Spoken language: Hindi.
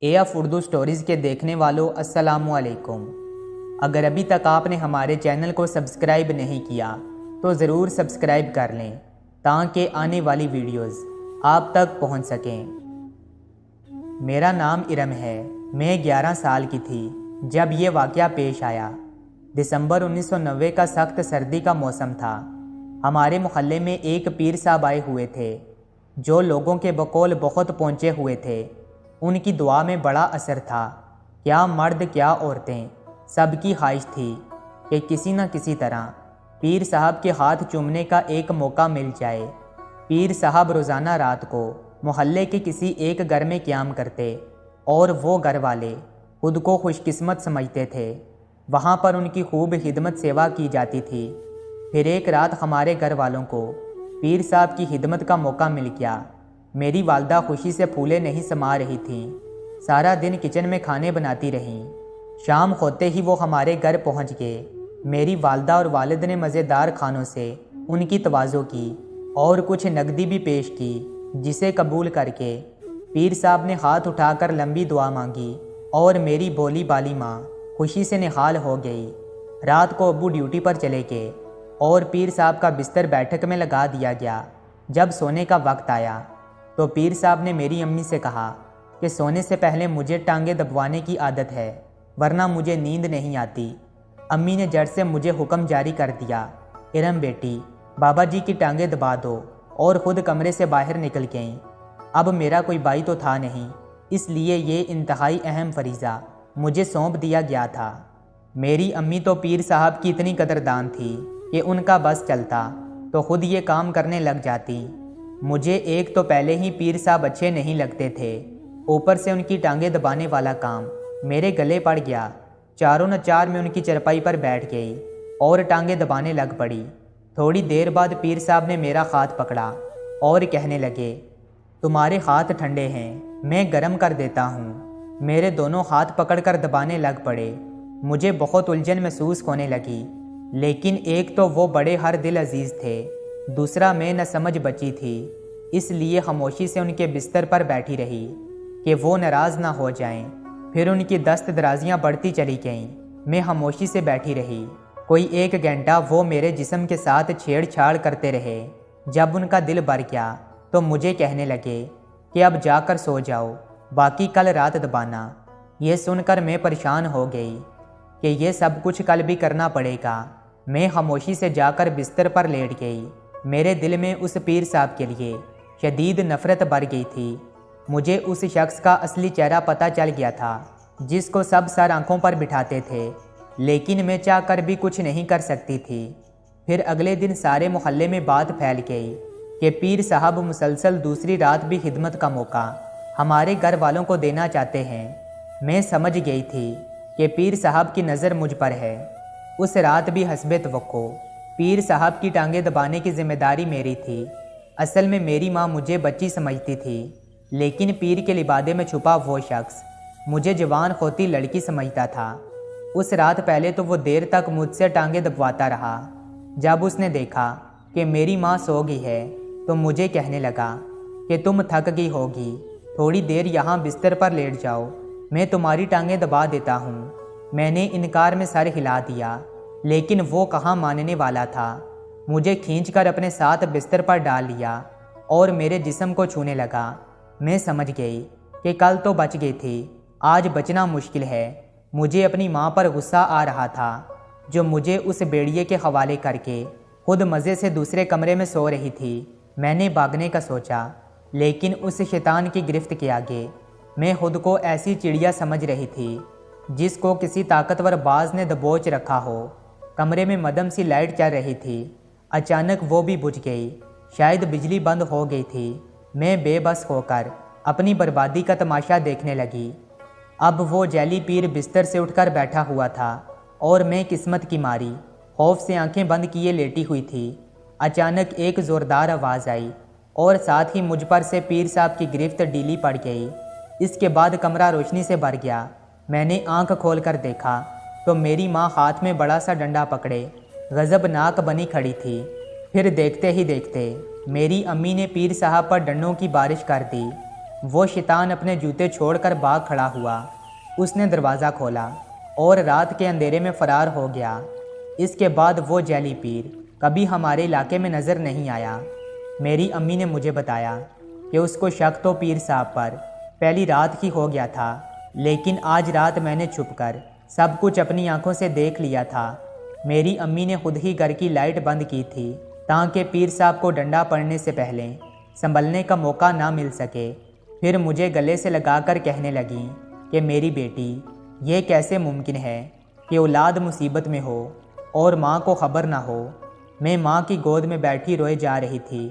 एएफ उर्दू स्टोरीज़ के देखने वालों अस्सलामु अलैकुम। अगर अभी तक आपने हमारे चैनल को सब्सक्राइब नहीं किया तो ज़रूर सब्सक्राइब कर लें ताकि आने वाली वीडियोस आप तक पहुंच सकें। मेरा नाम इरम है। मैं 11 साल की थी जब ये वाक़या पेश आया। दिसंबर 1990 का सख्त सर्दी का मौसम था। हमारे मोहल्ले में एक पीर साहब आए हुए थे जो लोगों के बकौल बहुत पहुँचे हुए थे। उनकी दुआ में बड़ा असर था। क्या मर्द क्या औरतें, सबकी ख्वाहिश थी कि किसी न किसी तरह पीर साहब के हाथ चूमने का एक मौका मिल जाए। पीर साहब रोज़ाना रात को मोहल्ले के किसी एक घर में क़याम करते और वो घर वाले खुद को खुशकिस्मत समझते थे। वहाँ पर उनकी खूब खिदमत सेवा की जाती थी। फिर एक रात हमारे घर वालों को पीर साहब की खिदमत का मौका मिल गया। मेरी वालदा खुशी से फूले नहीं समा रही थीं। सारा दिन किचन में खाने बनाती रहीं। शाम होते ही वो हमारे घर पहुंच गए। मेरी वालदा और वालिद ने मज़ेदार खानों से उनकी तवाज़ो की और कुछ नकदी भी पेश की, जिसे कबूल करके पीर साहब ने हाथ उठाकर लंबी दुआ मांगी और मेरी भोली बाली माँ खुशी से निहाल हो गई। रात को अब्बू ड्यूटी पर चले गए और पीर साहब का बिस्तर बैठक में लगा दिया गया। जब सोने का वक्त आया तो पीर साहब ने मेरी अम्मी से कहा कि सोने से पहले मुझे टांगे दबवाने की आदत है, वरना मुझे नींद नहीं आती। अम्मी ने जड़ से मुझे हुक्म जारी कर दिया, इरम बेटी, बाबा जी की टांगे दबा दो, और ख़ुद कमरे से बाहर निकल गईं। अब मेरा कोई भाई तो था नहीं, इसलिए ये इंतहाई अहम फरीज़ा मुझे सौंप दिया गया था। मेरी अम्मी तो पीर साहब की इतनी कदरदान थी कि उनका बस चलता तो ख़ुद ये काम करने लग जाती। मुझे एक तो पहले ही पीर साहब अच्छे नहीं लगते थे, ऊपर से उनकी टांगे दबाने वाला काम मेरे गले पड़ गया। चारों न चार में उनकी चरपाई पर बैठ गई और टांगे दबाने लग पड़ी। थोड़ी देर बाद पीर साहब ने मेरा हाथ पकड़ा और कहने लगे, तुम्हारे हाथ ठंडे हैं, मैं गरम कर देता हूँ। मेरे दोनों हाथ पकड़कर दबाने लग पड़े। मुझे बहुत उलझन महसूस होने लगी, लेकिन एक तो वो बड़े हर दिल अजीज़ थे, दूसरा मैं न समझ बची थी, इसलिए खामोशी से उनके बिस्तर पर बैठी रही कि वो नाराज़ ना हो जाएं। फिर उनकी दस्त दराजियाँ बढ़ती चली गईं। मैं खामोशी से बैठी रही। कोई 1 घंटा वो मेरे जिस्म के साथ छेड़छाड़ करते रहे। जब उनका दिल भर गया तो मुझे कहने लगे कि अब जाकर सो जाओ, बाकी कल रात दबाना। ये सुनकर मैं परेशान हो गई कि ये सब कुछ कल भी करना पड़ेगा। मैं खामोशी से जाकर बिस्तर पर लेट गई। मेरे दिल में उस पीर साहब के लिए शदीद नफ़रत भर गई थी। मुझे उस शख्स का असली चेहरा पता चल गया था जिसको सब सर आंखों पर बिठाते थे, लेकिन मैं चाहकर भी कुछ नहीं कर सकती थी। फिर अगले दिन सारे मोहल्ले में बात फैल गई कि पीर साहब मुसलसल दूसरी रात भी खिदमत का मौका हमारे घर वालों को देना चाहते हैं। मैं समझ गई थी कि पीर साहब की नज़र मुझ पर है। उस रात भी हस्बे तवक्को पीर साहब की टांगे दबाने की जिम्मेदारी मेरी थी। असल में मेरी माँ मुझे बच्ची समझती थी, लेकिन पीर के लिबादे में छुपा वो शख्स मुझे जवान होती लड़की समझता था। उस रात पहले तो वो देर तक मुझसे टांगे दबवाता रहा। जब उसने देखा कि मेरी माँ सो गई है तो मुझे कहने लगा कि तुम थक गई होगी, थोड़ी देर यहाँ बिस्तर पर लेट जाओ, मैं तुम्हारी टांगे दबा देता हूँ। मैंने इनकार में सर हिला दिया, लेकिन वो कहाँ मानने वाला था। मुझे खींचकर अपने साथ बिस्तर पर डाल लिया और मेरे जिस्म को छूने लगा। मैं समझ गई कि कल तो बच गई थी, आज बचना मुश्किल है। मुझे अपनी माँ पर गुस्सा आ रहा था जो मुझे उस बेड़िए के हवाले करके खुद मज़े से दूसरे कमरे में सो रही थी। मैंने भागने का सोचा, लेकिन उस शैतान की गिरफ्त के आगे मैं खुद को ऐसी चिड़िया समझ रही थी जिसको किसी ताकतवर बाज ने दबोच रखा हो। कमरे में मदम सी लाइट चल रही थी। अचानक वो भी बुझ गई, शायद बिजली बंद हो गई थी। मैं बेबस होकर अपनी बर्बादी का तमाशा देखने लगी। अब वो जैली पीर बिस्तर से उठकर बैठा हुआ था और मैं किस्मत की मारी खौफ से आंखें बंद किए लेटी हुई थी। अचानक एक ज़ोरदार आवाज़ आई और साथ ही मुझ पर से पीर साहब की गिरफ्त ढीली पड़ गई। इसके बाद कमरा रोशनी से भर गया। मैंने आंख खोलकर देखा तो मेरी माँ हाथ में बड़ा सा डंडा पकड़े गज़बनाक बनी खड़ी थी। फिर देखते ही देखते मेरी अम्मी ने पीर साहब पर डंडों की बारिश कर दी। वो शैतान अपने जूते छोड़कर भाग खड़ा हुआ। उसने दरवाज़ा खोला और रात के अंधेरे में फ़रार हो गया। इसके बाद वो जैली पीर कभी हमारे इलाके में नज़र नहीं आया। मेरी अम्मी ने मुझे बताया कि उसको शक तो पीर साहब पर पहली रात ही हो गया था, लेकिन आज रात मैंने छुपकर सब कुछ अपनी आंखों से देख लिया था। मेरी अम्मी ने खुद ही घर की लाइट बंद की थी ताकि पीर साहब को डंडा पड़ने से पहले संभलने का मौका ना मिल सके। फिर मुझे गले से लगाकर कहने लगी कि मेरी बेटी, ये कैसे मुमकिन है कि औलाद मुसीबत में हो और माँ को खबर ना हो। मैं माँ की गोद में बैठी रोए जा रही थी।